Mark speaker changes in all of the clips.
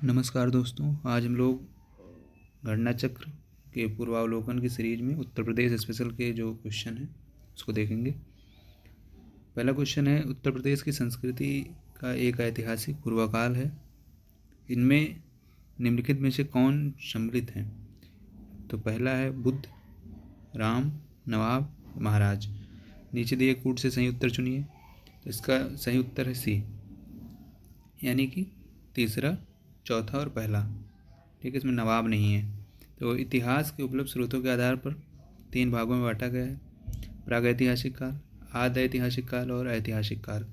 Speaker 1: नमस्कार दोस्तों, आज हम लोग गणना चक्र के पूर्वावलोकन की सीरीज में उत्तर प्रदेश स्पेशल के जो क्वेश्चन हैं उसको देखेंगे। पहला क्वेश्चन है, उत्तर प्रदेश की संस्कृति का एक ऐतिहासिक पूर्वकाल है। इनमें निम्नलिखित में से कौन सम्मिलित हैं? तो पहला है बुद्ध, राम, नवाब, महाराज। नीचे दिए कूट से सही उत्तर चुनिए। तो इसका सही उत्तर है सी, यानी कि तीसरा, चौथा और पहला। ठीक है, इसमें नवाब नहीं है। तो इतिहास के उपलब्ध स्रोतों के आधार पर 3 भागों में बांटा गया है: प्रागैतिहासिक काल, आद्य ऐतिहासिक काल और ऐतिहासिक काल।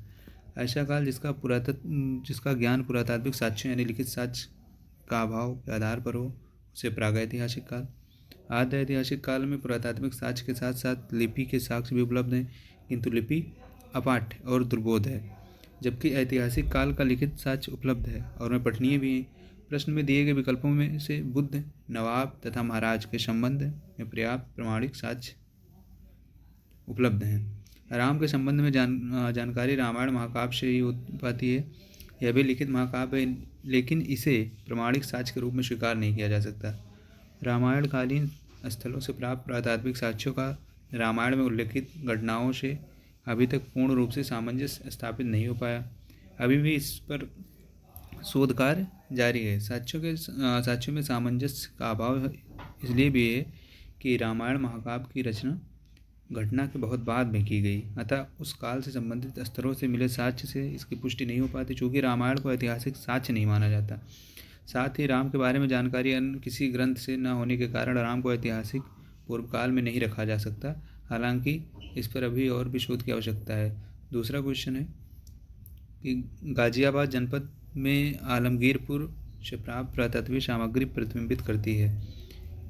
Speaker 1: ऐसा काल जिसका ज्ञान पुरातात्विक साक्ष्यों यानी लिखित साक्ष्य का अभाव के आधार पर हो, उसे प्रागैतिहासिक काल। आद्य ऐतिहासिक काल में पुरातात्विक साक्ष्य के साथ साथ लिपि के साक्ष्य भी उपलब्ध हैं, किंतु लिपि अपाठ्य और दुर्बोध है, जबकि ऐतिहासिक काल का लिखित साक्ष्य उपलब्ध है और में पठनीय भी है। प्रश्न में दिए गए विकल्पों में से बुद्ध, नवाब तथा महाराज के संबंध में पर्याप्त प्रमाणिक साक्ष्य उपलब्ध हैं। राम के संबंध में जानकारी रामायण महाकाव्य से ही हो पाती है। यह भी लिखित महाकाव्य है, लेकिन इसे प्रमाणिक साक्ष्य के रूप में स्वीकार नहीं किया जा सकता। रामायण कालीन स्थलों से प्राप्त पुरातात्विक साक्ष्यों का रामायण में उल्लेखित घटनाओं से अभी तक पूर्ण रूप से सामंजस्य स्थापित नहीं हो पाया। अभी भी इस पर शोध कार्य जारी है। साक्ष्यों में सामंजस्य का अभाव इसलिए भी है कि रामायण महाकाव्य की रचना घटना के बहुत बाद में की गई, अतः उस काल से संबंधित स्तरों से मिले साक्ष्य से इसकी पुष्टि नहीं हो पाती, चूँकि रामायण को ऐतिहासिक साक्ष्य नहीं माना जाता। साथ ही राम के बारे में जानकारी अन्य किसी ग्रंथ से न होने के कारण राम को ऐतिहासिक पूर्व काल में नहीं रखा जा सकता। हालांकि इस पर अभी और भी शोध की आवश्यकता है। दूसरा क्वेश्चन है कि गाजियाबाद जनपद में आलमगीरपुर से प्राप्त पुरातात्विक सामग्री प्रतिबिंबित करती है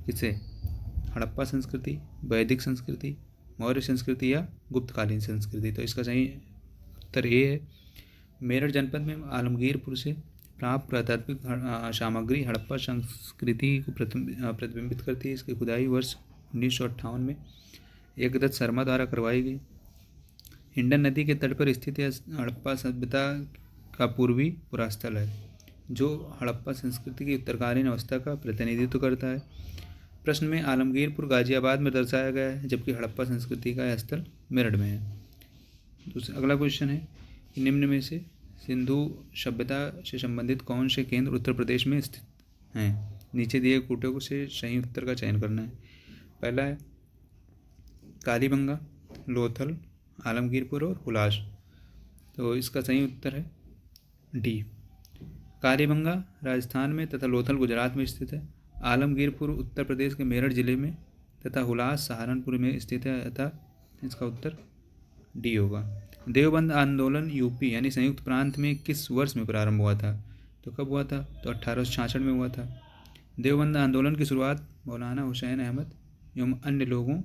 Speaker 1: किसे? हड़प्पा संस्कृति, वैदिक संस्कृति, मौर्य संस्कृति या गुप्तकालीन संस्कृति। तो इसका सही उत्तर ए है। मेरठ जनपद में आलमगीरपुर से प्राप्त पुरातात्विक सामग्री हड़प्पा संस्कृति को प्रतिबिंबित करती है। इसकी खुदाई वर्ष 1958 में एकदत्त शर्मा द्वारा करवाई गई। हिंडन नदी के तट पर स्थित यह हड़प्पा सभ्यता का पूर्वी पुरास्थल है, जो हड़प्पा संस्कृति की उत्तरकालीन अवस्था का प्रतिनिधित्व करता है। प्रश्न में आलमगीरपुर गाजियाबाद में दर्शाया गया है, जबकि हड़प्पा संस्कृति का यह स्थल मेरठ में है। अगला क्वेश्चन है कि निम्न में से सिंधु सभ्यता से संबंधित कौन से केंद्र उत्तर प्रदेश में स्थित हैं? नीचे दिए कूटों से सही उत्तर का चयन करना है। पहला है कालीबंगा, लोथल, आलमगीरपुर और हुलास। तो इसका सही उत्तर है डी। कालीबंगा राजस्थान में तथा लोथल गुजरात में स्थित है। आलमगीरपुर उत्तर प्रदेश के मेरठ जिले में तथा हुलास सहारनपुर में स्थित है, अतः इसका उत्तर डी होगा। देवबंद आंदोलन यूपी यानी संयुक्त प्रांत में किस वर्ष में प्रारंभ हुआ था? तो कब हुआ था? तो 1866 में हुआ था। देवबंद आंदोलन की शुरुआत मौलाना हुसैन अहमद एवं अन्य लोगों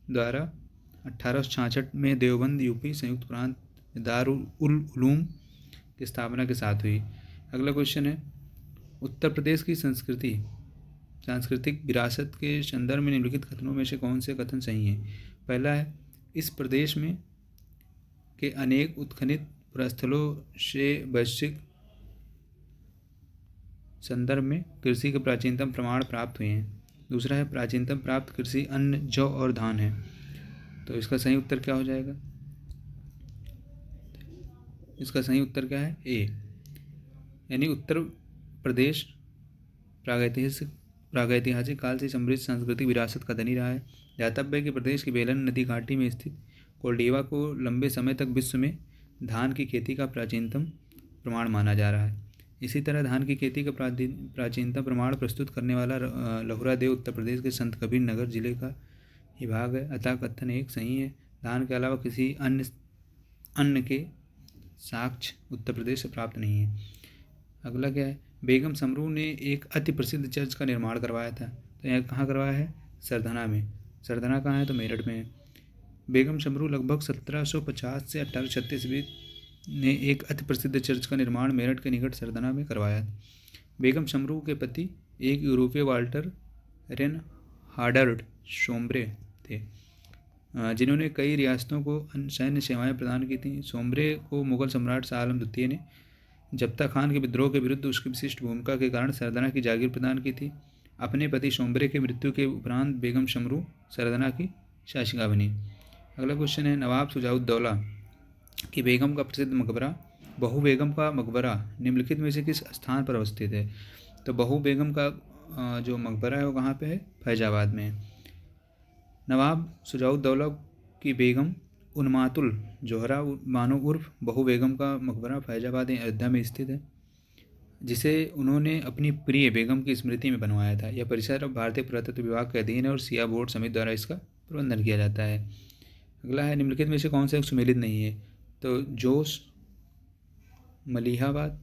Speaker 1: द्वारा 1866 में देवबंद यूपी संयुक्त प्रांत दारुल उलूम की स्थापना के साथ हुई। अगला क्वेश्चन है, उत्तर प्रदेश की सांस्कृतिक विरासत के संदर्भ में निम्नलिखित कथनों में से कौन से कथन सही हैं? पहला है, इस प्रदेश में के अनेक उत्खनित पुरास्थलों से वैश्विक संदर्भ में कृषि के प्राचीनतम प्रमाण प्राप्त हुए हैं। दूसरा है, प्राचीनतम प्राप्त कृषि अन्न, जौ और धान है। तो इसका सही उत्तर क्या हो जाएगा? इसका सही उत्तर क्या है? ए, यानी उत्तर प्रदेश प्रागैतिहासिक काल से समृद्ध सांस्कृतिक विरासत का धनी रहा है। ध्यातव्य है कि प्रदेश की बेलन नदी घाटी में स्थित कोल्डीवा को लंबे समय तक विश्व में धान की खेती का प्राचीनतम प्रमाण माना जा रहा है। इसी तरह धान की खेती का प्राचीनतम प्रमाण प्रस्तुत करने वाला लहुरा देव उत्तर प्रदेश के संत कबीर नगर जिले का ही भाग है, अतः कथन एक सही है। धान के अलावा किसी अन्य के साक्ष्य उत्तर प्रदेश से प्राप्त नहीं है। अगला क्या है, बेगम समरू ने एक अति प्रसिद्ध चर्च का निर्माण करवाया था। तो यह कहाँ करवाया है? सरधना में। सरधना कहाँ है? तो मेरठ में है। बेगम समरू लगभग 1750 से 1836 ईस्वी ने एक अति प्रसिद्ध चर्च का निर्माण मेरठ के निकट सरधना में करवाया। बेगम समरू के पति एक यूरोपीय वाल्टर रेन हार्डर्ड सोम्ब्रे थे, जिन्होंने कई रियासतों को सैन्य सेवाएं प्रदान की थीं। सोम्ब्रे को मुगल सम्राट शाह आलम द्वितीय ने जब्ता खान के विद्रोह के विरुद्ध उसकी विशिष्ट भूमिका के कारण सरदना की जागीर प्रदान की थी। अपने पति शोम्बरे की मृत्यु के उपरांत बेगम शमरू सरदना की शासिका बनी। अगला क्वेश्चन है, नवाब शुजाउद्दौला की बेगम का प्रसिद्ध मकबरा बहू बेगम का मकबरा निम्नलिखित में से किस स्थान पर अवस्थित है? तो बहू बेगम का जो मकबरा है वो कहाँ पे है? फैजाबाद में है। नवाब शुजाउद्दौला की बेगम उन्मातुल जोहरा बानो उर्फ बहू बेगम का मकबरा फैजाबाद अयोध्या में स्थित है, जिसे उन्होंने अपनी प्रिय बेगम की स्मृति में बनवाया था। यह परिसर अब भारतीय पुरातत्व विभाग के अधीन है और सिया बोर्ड समिति द्वारा इसका प्रबंधन किया जाता है। अगला है, निम्नलिखित में से कौन सा एक सुमेलित नहीं है? तो जोश मलिहाबाद,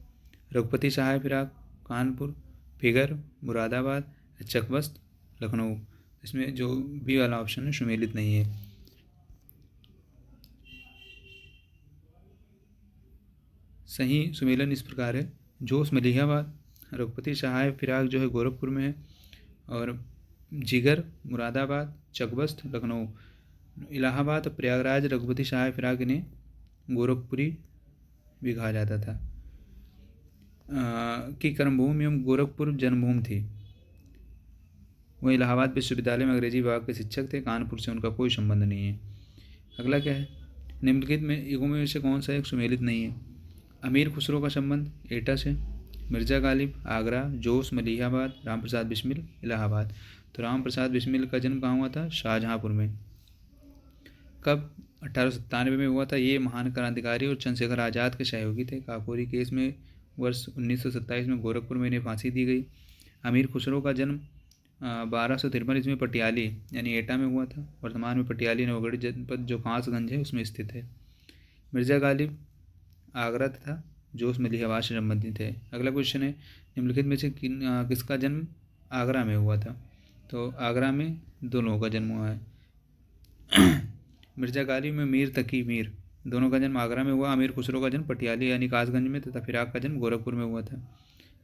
Speaker 1: रघुपति सहाय फिराक कानपुर, फिगर मुरादाबाद, चकबस्त लखनऊ। इसमें जो बी वाला ऑप्शन है सुमेलित नहीं है। सही सुमेलन इस प्रकार है, जोश मलिहाबाद, रघुपति सहाय फिराक जो है गोरखपुर में है, और जिगर मुरादाबाद, चकबस्त लखनऊ। इलाहाबाद प्रयागराज रघुपति सहाय फिराक ने गोरखपुरी भी कहा जाता था की कर्मभूमि एवं गोरखपुर जन्मभूमि थी। वह इलाहाबाद विश्वविद्यालय में अंग्रेजी विभाग के शिक्षक थे। कानपुर से उनका कोई संबंध नहीं है। अगला क्या है, निम्नलिखित में युगों में से कौन सा एक सुमेलित नहीं है? अमीर खुसरो का संबंध एटा से, मिर्जा गालिब आगरा, जोश मलिहाबाद, राम प्रसाद बिस्मिल इलाहाबाद। तो राम प्रसाद बिस्मिल का जन्म कहाँ हुआ था? शाहजहाँपुर में। कब? 1897 में हुआ था। ये महान क्रांतिकारी और चंद्रशेखर आज़ाद के सहयोगी थे। काकोरी केस में वर्ष 1927 में गोरखपुर में इन्हें फांसी दी गई। अमीर खुसरो का जन्म 1253 ईस्वी में पटियाली यानी एटा में हुआ था। वर्तमान में पटियाली नवगढ़ जनपद जो कासगंज है उसमें स्थित है। मिर्जा गालिब आगरा तथा जोश मलिहाबाद से संबंधित है। अगला क्वेश्चन है, निम्नलिखित में से किसका जन्म आगरा में हुआ था? तो आगरा में दो लोगों का जन्म हुआ है। मिर्जा गालिब में मीर तकी मीर दोनों का जन्म आगरा में हुआ। अमीर खुसरो का जन्म पटियाली यानी कासगंज में तथा फिराक का जन्म गोरखपुर में हुआ था।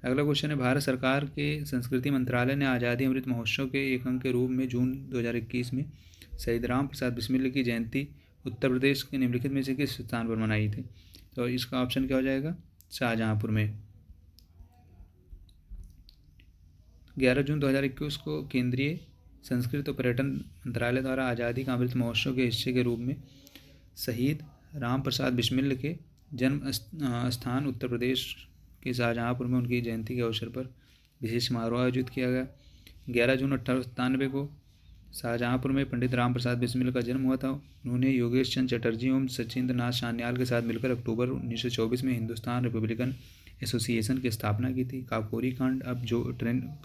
Speaker 1: अगला क्वेश्चन है, भारत सरकार के संस्कृति मंत्रालय ने आज़ादी अमृत महोत्सव के एक अंक के रूप में जून 2021 में शहीद राम प्रसाद बिस्मिल की जयंती उत्तर प्रदेश के निम्नलिखित में से किस स्थान पर मनाई थी? तो इसका ऑप्शन क्या हो जाएगा? शाहजहाँपुर में। 11 जून 2021 को केंद्रीय संस्कृति और पर्यटन मंत्रालय द्वारा आज़ादी का अमृत महोत्सव के हिस्से के रूप में शहीद राम प्रसाद बिस्मिल के जन्म स्थान उत्तर प्रदेश के शाहजहाँपुर में उनकी जयंती के अवसर पर विशेष समारोह आयोजित किया गया। 11 जून 1897 को शाहजहाँपुर में पंडित राम प्रसाद बिस्मिल का जन्म हुआ था। उन्होंने योगेश चंद्र चटर्जी एवं सचिंद्र नाथ सान्याल के साथ मिलकर अक्टूबर 1924 में हिंदुस्तान रिपब्लिकन एसोसिएशन की स्थापना की थी। काकोरी कांड अब जो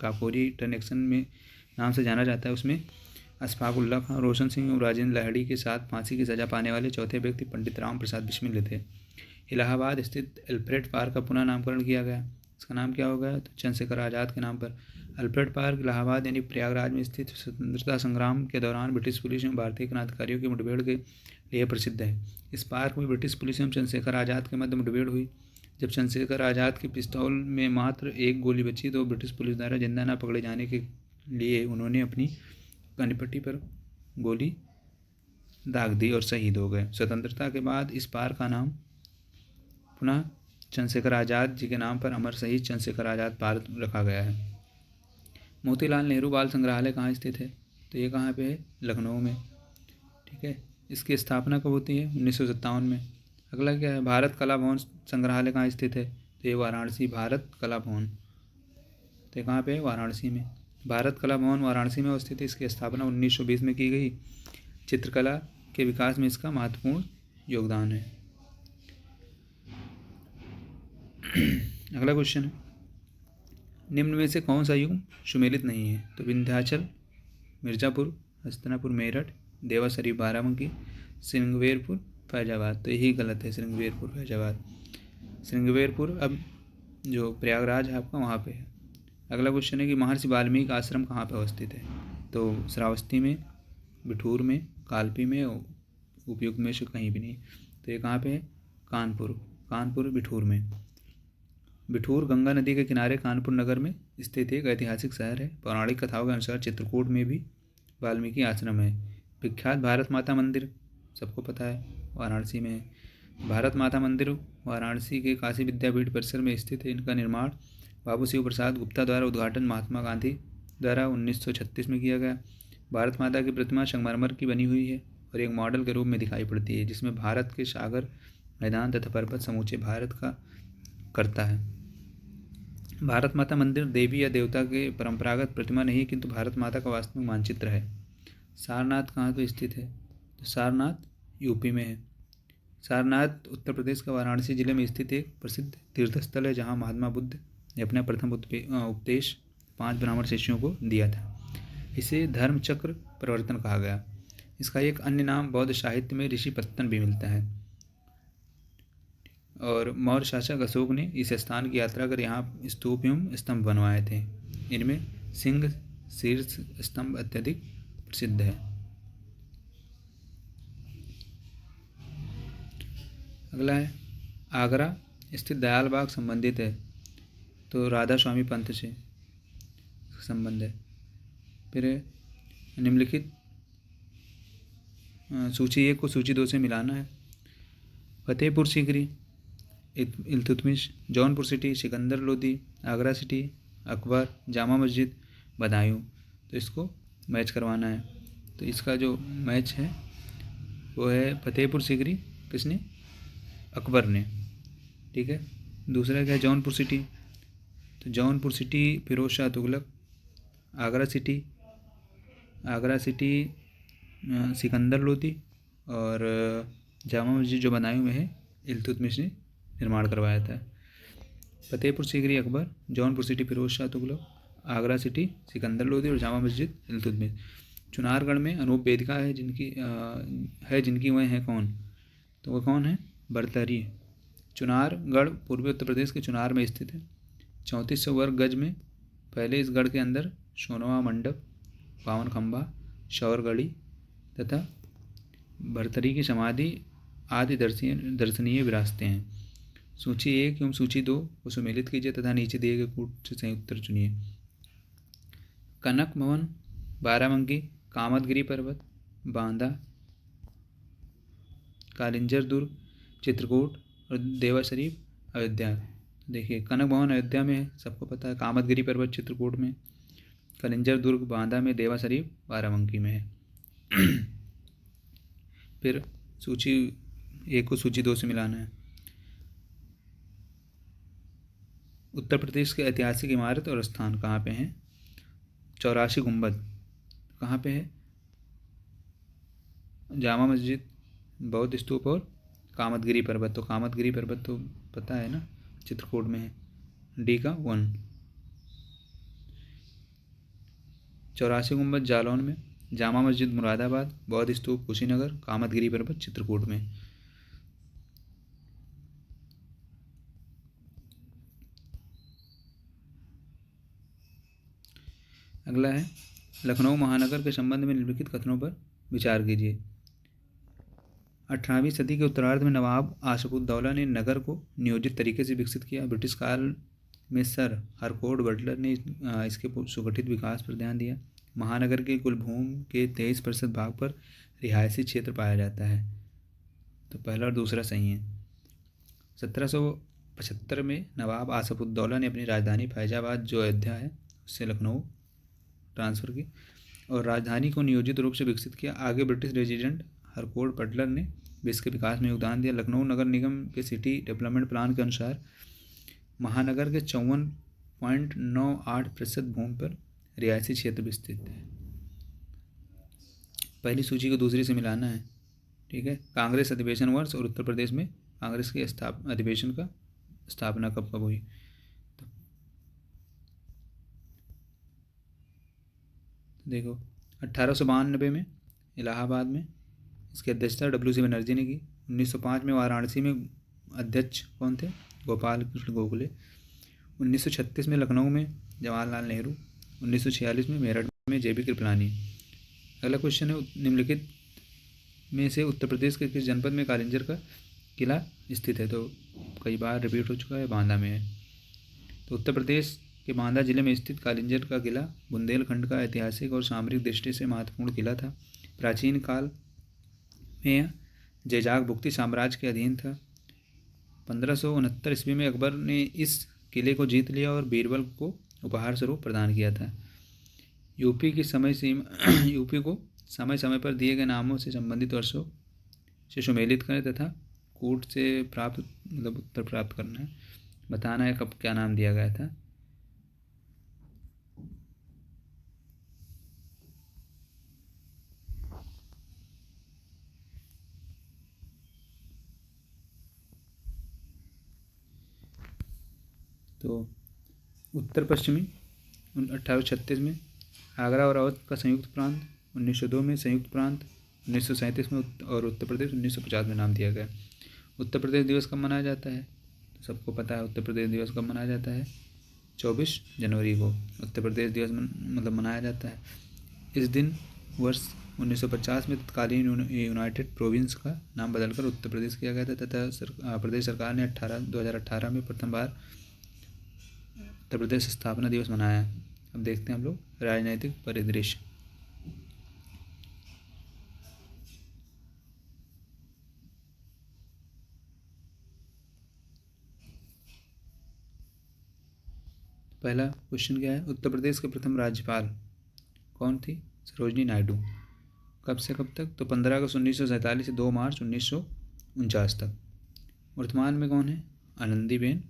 Speaker 1: काकोरी ट्रेन एक्शन में नाम से जाना जाता है उसमें अशफाक-उल्लाह खां, रोशन सिंह और राजेंद्र लाहिड़ी के साथ फांसी की सजा पाने वाले चौथे व्यक्ति पंडित राम प्रसाद बिस्मिल थे। इलाहाबाद स्थित अल्फ्रेड पार्क का पुनः नामकरण किया गया। इसका नाम क्या हो गया? तो चंद्रशेखर आज़ाद के नाम पर। अल्फ्रेड पार्क इलाहाबाद यानी प्रयागराज में स्थित स्वतंत्रता संग्राम के दौरान ब्रिटिश पुलिस एवं भारतीय क्रांतिकारियों की मुठभेड़ के लिए प्रसिद्ध है। इस पार्क में ब्रिटिश पुलिस एवं चंद्रशेखर आज़ाद के मध्य मुठभेड़ हुई। जब चंद्रशेखर आज़ाद की पिस्तौल में मात्र एक गोली बची तो ब्रिटिश पुलिस द्वारा जिंदा न पकड़े जाने के लिए उन्होंने अपनी कनपट्टी पर गोली दाग दी और शहीद हो गए। स्वतंत्रता के बाद इस पार्क का नाम पुनः चंद्रशेखर आज़ाद जी के नाम पर अमर शहीद चंद्रशेखर आज़ाद पार्क रखा गया है। मोतीलाल नेहरू बाल संग्रहालय कहाँ स्थित है? तो ये कहाँ पे है? लखनऊ में। ठीक है, इसकी स्थापना कब होती है? 1957 में। अगला क्या है, भारत कला भवन संग्रहालय कहाँ स्थित है? तो ये वाराणसी, भारत कला भवन। तो ये कहाँ पे है? वाराणसी में। भारत कला भवन वाराणसी में अवस्थित है। इसकी स्थापना 1920 में की गई। चित्रकला के विकास में इसका महत्वपूर्ण योगदान है। अगला क्वेश्चन है, निम्न में से कौन सा युग सुमेलित नहीं है? तो विंध्याचल, मिर्ज़ापुर, हस्तिनापुर मेरठ, देवा शरीफ बाराबंकी, श्रृंगवेरपुर फैजाबाद। तो यही गलत है, श्रृंगवेरपुर फैजाबाद। श्रृंगवेरपुर अब जो प्रयागराज है आपका वहाँ पे है। अगला क्वेश्चन है कि महर्षि वाल्मीकि आश्रम कहाँ पर अवस्थित है? तो श्रावस्ती में, बिठूर में, कालपी में, उपयुक्त में से कहीं भी नहीं। तो ये कहाँ पे है? कानपुर बिठूर में। बिठूर गंगा नदी के किनारे कानपुर नगर में स्थित एक ऐतिहासिक शहर है। पौराणिक कथाओं के अनुसार चित्रकूट में भी वाल्मीकि आश्रम है। विख्यात भारत माता मंदिर सबको पता है, वाराणसी में है। भारत माता मंदिर वाराणसी के काशी विद्यापीठ परिसर में स्थित है। इनका निर्माण बाबू शिव प्रसाद गुप्ता द्वारा, उद्घाटन महात्मा गांधी द्वारा 1936 में किया गया। भारत माता की प्रतिमा संगमरमर की बनी हुई है और एक मॉडल के रूप में दिखाई पड़ती है, जिसमें भारत के सागर, मैदान तथा पर्वत समूचे भारत का करता है। भारत माता मंदिर देवी या देवता के परंपरागत प्रतिमा नहीं, किंतु भारत माता का वास्तविक मानचित्र है। सारनाथ कहाँ पर स्थित है? तो सारनाथ यूपी में है। सारनाथ उत्तर प्रदेश का वाराणसी जिले में स्थित एक प्रसिद्ध तीर्थस्थल है, जहाँ महात्मा बुद्ध ने अपना प्रथम उपदेश 5 ब्राह्मण शिष्यों को दिया था। इसे धर्म चक्र प्रवर्तन कहा गया। इसका एक अन्य नाम बौद्ध साहित्य में ऋषि पत्तन भी मिलता है। और मौर्य शासक अशोक ने इस स्थान की यात्रा कर यहाँ स्तूप एवं स्तंभ बनवाए थे। इनमें सिंह शीर्ष स्तंभ अत्यधिक प्रसिद्ध है। अगला है आगरा स्थित दयाल बाग संबंधित है, तो राधा स्वामी पंथ से संबंध है। फिर निम्नलिखित सूची 1 को सूची 2 से मिलाना है। Fatehpur Sikri Iltutmish, Jaunpur city Sikandar Lodi, Agra city Akbar, Jama Masjid Badaun. तो इसको मैच करवाना है। तो इसका जो मैच है वो है फतेहपुर सीकरी, किसने? अकबर ने। ठीक है। दूसरा क्या है? जौनपुर सिटी। तो जौनपुर सिटी फिरोज शाह तुगलक। आगरा सिटी सिकंदर लोदी। और जामा मस्जिद जो बदायूं में है, इल्तुतमिश ने निर्माण करवाया था। फतेहपुर सीकरी अकबर, जौनपुर सिटी फिरोज शाह तुगलक, आगरा सिटी सिकंदर लोदी और जामा मस्जिद इल्तुतमिश। चुनारगढ़ में अनूप वेदिका है, जिनकी वह है कौन? तो वह कौन है? बरतरी। चुनारगढ़ पूर्वी उत्तर प्रदेश के चुनार में स्थित है। 3400 वर्ग गज में पहले इस गढ़ के अंदर सोनवा मंडप, 52 खंबा, शौरगढ़ी तथा भरतरी की समाधि आदि दर्शनीय विरासतें हैं। सूची 1 एवं सूची 2 को सम्मिलित कीजिए तथा नीचे दिए गए कूट से सही उत्तर चुनिए। कनक भवन, बाराबंकी, कामदगिरी पर्वत, बांदा, कालिंजर दुर्ग, चित्रकूट और देवा शरीफ अयोध्या। देखिए, कनक भवन अयोध्या में है, सबको पता है। कामदगिरी पर्वत चित्रकूट में, कालिंजर दुर्ग बांदा में, देवा शरीफ बाराबंकी में है। फिर सूची 1 को सूची 2 से मिलाना है। उत्तर प्रदेश के ऐतिहासिक इमारत और स्थान कहाँ पे हैं? 84 गुंबद कहाँ पे है? जामा मस्जिद, बौद्ध स्तूप और कामदगिरी पर्वत। तो कामदगिरी पर्वत तो पता है ना, चित्रकूट में है। डी का 1। 84 गुंबद जालौन में, जामा मस्जिद मुरादाबाद, बौद्ध स्तूप कुशीनगर, कामदगिरी पर्वत चित्रकूट में। अगला है लखनऊ महानगर के संबंध में निम्नलिखित कथनों पर विचार कीजिए। 18वीं सदी के उत्तरार्ध में नवाब आसिफउद्दौला ने नगर को नियोजित तरीके से विकसित किया। ब्रिटिश काल में सर हारकोर्ट बटलर ने इसके सुगठित विकास पर ध्यान दिया। महानगर की कुल भूमि के 23% भाग पर रिहायशी क्षेत्र पाया जाता है। तो पहला और दूसरा सही है। 1775 में नवाब आसिफउद्दौला ने अपनी राजधानी फैजाबाद, जो अयोध्या है, उससे लखनऊ ट्रांसफ़र की और राजधानी को नियोजित रूप से विकसित किया। आगे ब्रिटिश रेजिडेंट हारकोर्ट बटलर ने भी इसके विकास में योगदान दिया। लखनऊ नगर निगम के सिटी डेवलपमेंट प्लान के अनुसार महानगर के 54.98% भूमि पर रिहायशी क्षेत्र विस्तृत है। पहली सूची को दूसरी से मिलाना है। ठीक है। कांग्रेस अधिवेशन वर्ष और उत्तर प्रदेश में कांग्रेस के अधिवेशन का स्थापना कब हुई? तो देखो, 1892 में इलाहाबाद में इसकी अध्यक्षता WC बनर्जी ने की। 1905 में वाराणसी में अध्यक्ष कौन थे? गोपाल कृष्ण गोखले। 1936 में लखनऊ में जवाहरलाल नेहरू। 1946 में मेरठ में JB कृपलानी। अगला क्वेश्चन है, निम्नलिखित में से उत्तर प्रदेश के किस जनपद में कालिंजर का किला स्थित है? तो कई बार रिपीट हो चुका है, बांदा में है। तो उत्तर प्रदेश के बांदा जिले में स्थित कालिंजर का किला बुंदेलखंड का ऐतिहासिक और सामरिक दृष्टि से महत्वपूर्ण किला था। प्राचीन काल में जैजाग भुक्ति साम्राज्य के अधीन था। 1569 ईस्वी में अकबर ने इस किले को जीत लिया और बीरबल को उपहार स्वरूप प्रदान किया था। यूपी की समय सीमा यूपी को समय समय पर दिए गए नामों से संबंधित वर्षों से सुमेलित करें तथा कूट से प्राप्त उत्तर प्राप्त करना है, बताना है कब क्या नाम दिया गया था। तो उत्तर पश्चिमी 1836 में आगरा और अवध का संयुक्त प्रांत, 1902 में संयुक्त प्रांत, 1937 में और उत्तर प्रदेश 1950 में नाम दिया गया। उत्तर प्रदेश दिवस कब मनाया जाता है? तो सबको पता है उत्तर प्रदेश दिवस कब मनाया जाता है, 24 जनवरी को उत्तर प्रदेश दिवस मनाया जाता है। इस दिन वर्ष 1950 में तत्कालीन यूनाइटेड प्रोविंस का नाम बदलकर उत्तर प्रदेश किया गया था तथा प्रदेश सरकार ने 2018 में प्रथम बार उत्तर प्रदेश स्थापना दिवस मनाया। अब देखते हैं हम लोग राजनीतिक परिदृश्य। पहला क्वेश्चन क्या है, उत्तर प्रदेश के प्रथम राज्यपाल कौन थी? सरोजनी नायडू। कब से कब तक? तो 15 अगस्त 1947 से 2 मार्च 1949 तक। वर्तमान में कौन है? आनंदीबेन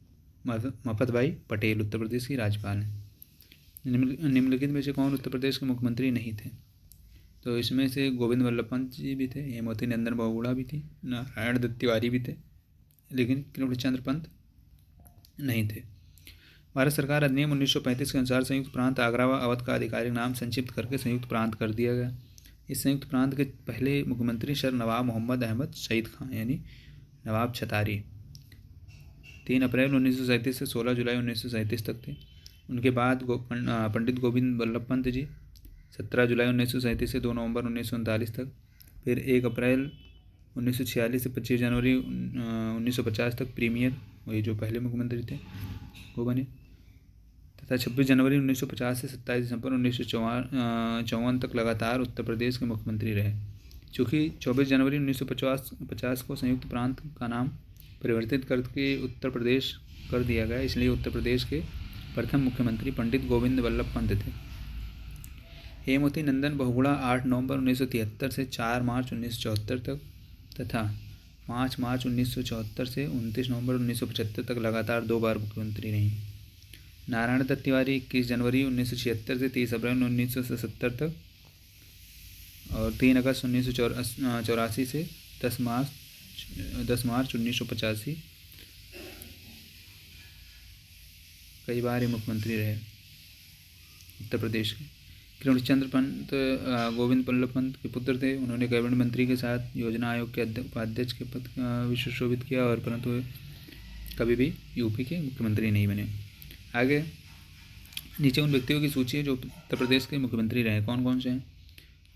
Speaker 1: मफतभाई पटेल उत्तर प्रदेश की राज्यपाल हैं। निम्नलिखित में से कौन उत्तर प्रदेश के मुख्यमंत्री नहीं थे? तो इसमें से गोविंद वल्लभ पंत जी भी थे, हेमवती नंदन बहुगुणा भी थी, नारायण दत्त तिवारी भी थे, लेकिन कृष्णचंद्र पंत नहीं थे। भारत सरकार अधिनियम 1935 के अनुसार संयुक्त प्रांत आगरा व अवध का आधिकारिक नाम संक्षिप्त करके संयुक्त प्रांत कर दिया गया। इस संयुक्त प्रांत के पहले मुख्यमंत्री सर नवाब मोहम्मद अहमद शहीद खां यानी नवाब छतारी 3 अप्रैल 1937 से 16 जुलाई 1937 तक थे। उनके बाद पंडित गोविंद वल्लभ पंत जी 17 जुलाई 1937 से 2 नवंबर 1939 तक, फिर 1 अप्रैल 1946 से 25 जनवरी 1950 तक प्रीमियर वही जो पहले मुख्यमंत्री थे वो बने, तथा 26 जनवरी 1950 से 27 दिसंबर 1954 तक लगातार उत्तर प्रदेश के मुख्यमंत्री रहे। चूँकि 24 जनवरी 1950 को संयुक्त प्रांत का नाम परिवर्तित करके उत्तर प्रदेश कर दिया गया, इसलिए उत्तर प्रदेश के प्रथम मुख्यमंत्री पंडित गोविंद वल्लभ पंत थे। हेमवती नंदन बहुगुणा 8 नवंबर 1973 से 4 मार्च 1974 तक तथा 5 मार्च 1974 से 29 नवंबर 1975 तक लगातार 2 बार मुख्यमंत्री रहीं। नारायण दत्त तिवारी 21 जनवरी 1976 से 30 अप्रैल 1970 तक और 3 अगस्त 1984 से 10 मार्च 1985 कई बार ये मुख्यमंत्री रहे उत्तर प्रदेश के। कृष्णचंद्र पंत गोविंद वल्लभ पंत के पुत्र थे। उन्होंने कैबिनेट मंत्री के साथ योजना आयोग के उपाध्यक्ष के पद भी सुशोभित किया और परंतु कभी भी यूपी के मुख्यमंत्री नहीं बने। आगे नीचे उन व्यक्तियों की सूची है जो उत्तर प्रदेश के मुख्यमंत्री रहे, कौन कौन से हैं?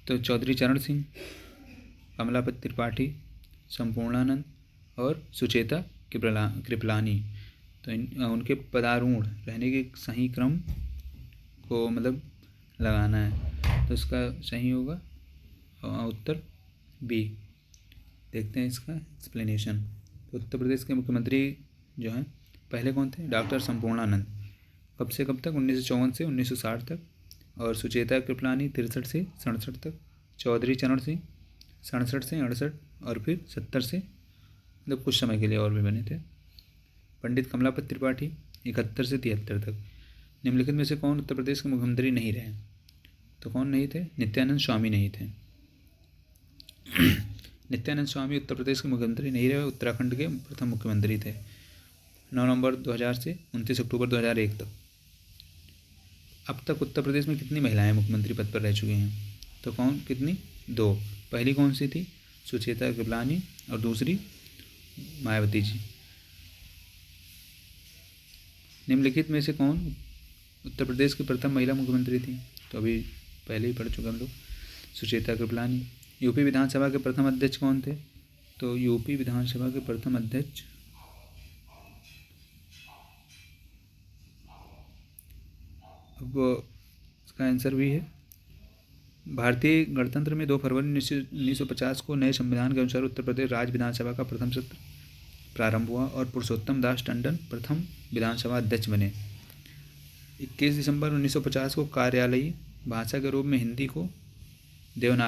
Speaker 1: तो चौधरी चरण सिंह, कमलापति त्रिपाठी, संपूर्णानंद और सुचेता कृपलानी। तो उनके पदारूढ़ रहने के सही क्रम को लगाना है, तो इसका सही होगा उत्तर बी। देखते हैं इसका एक्सप्लेनेशन। तो उत्तर प्रदेश के मुख्यमंत्री जो हैं पहले कौन थे? डॉक्टर संपूर्णानंद। कब से कब तक? 1954 से 1960 तक। और सुचेता कृपलानी 63 से 67 तक। चौधरी चरण सिंह 67 से 68 और फिर 70 से कुछ समय के लिए और भी बने थे। पंडित कमलापति त्रिपाठी 71 से 73 तक। निम्नलिखित में से कौन उत्तर प्रदेश के मुख्यमंत्री नहीं रहे? तो कौन नहीं थे? नित्यानंद स्वामी नहीं थे। नित्यानंद स्वामी उत्तर प्रदेश के मुख्यमंत्री नहीं रहे, उत्तराखंड के प्रथम मुख्यमंत्री थे 9 नवंबर 2000 से 29 अक्टूबर 2001 तक। अब तक उत्तर प्रदेश में कितनी महिलाएं मुख्यमंत्री पद पर रह चुकी हैं? तो कौन कितनी? 2। पहली कौन सी थी? सुचेता कृपलानी और दूसरी मायावती जी। निम्नलिखित में से कौन उत्तर प्रदेश की प्रथम महिला मुख्यमंत्री थी? तो अभी पहले ही पढ़ चुके हम लोग, सुचेता कृपलानी। यूपी विधानसभा के प्रथम अध्यक्ष कौन थे? तो यूपी विधानसभा के प्रथम अध्यक्ष अब इसका आंसर भी है भारतीय गणतंत्र में 2 फरवरी 1950 को नए संविधान के अनुसार उत्तर प्रदेश राज्य विधानसभा का प्रथम सत्र प्रारंभ हुआ और पुरुषोत्तम दास टंडन प्रथम विधानसभा अध्यक्ष बने। 21 दिसंबर 1950 को कार्यालयी भाषा के रूप में हिंदी को देवनागरी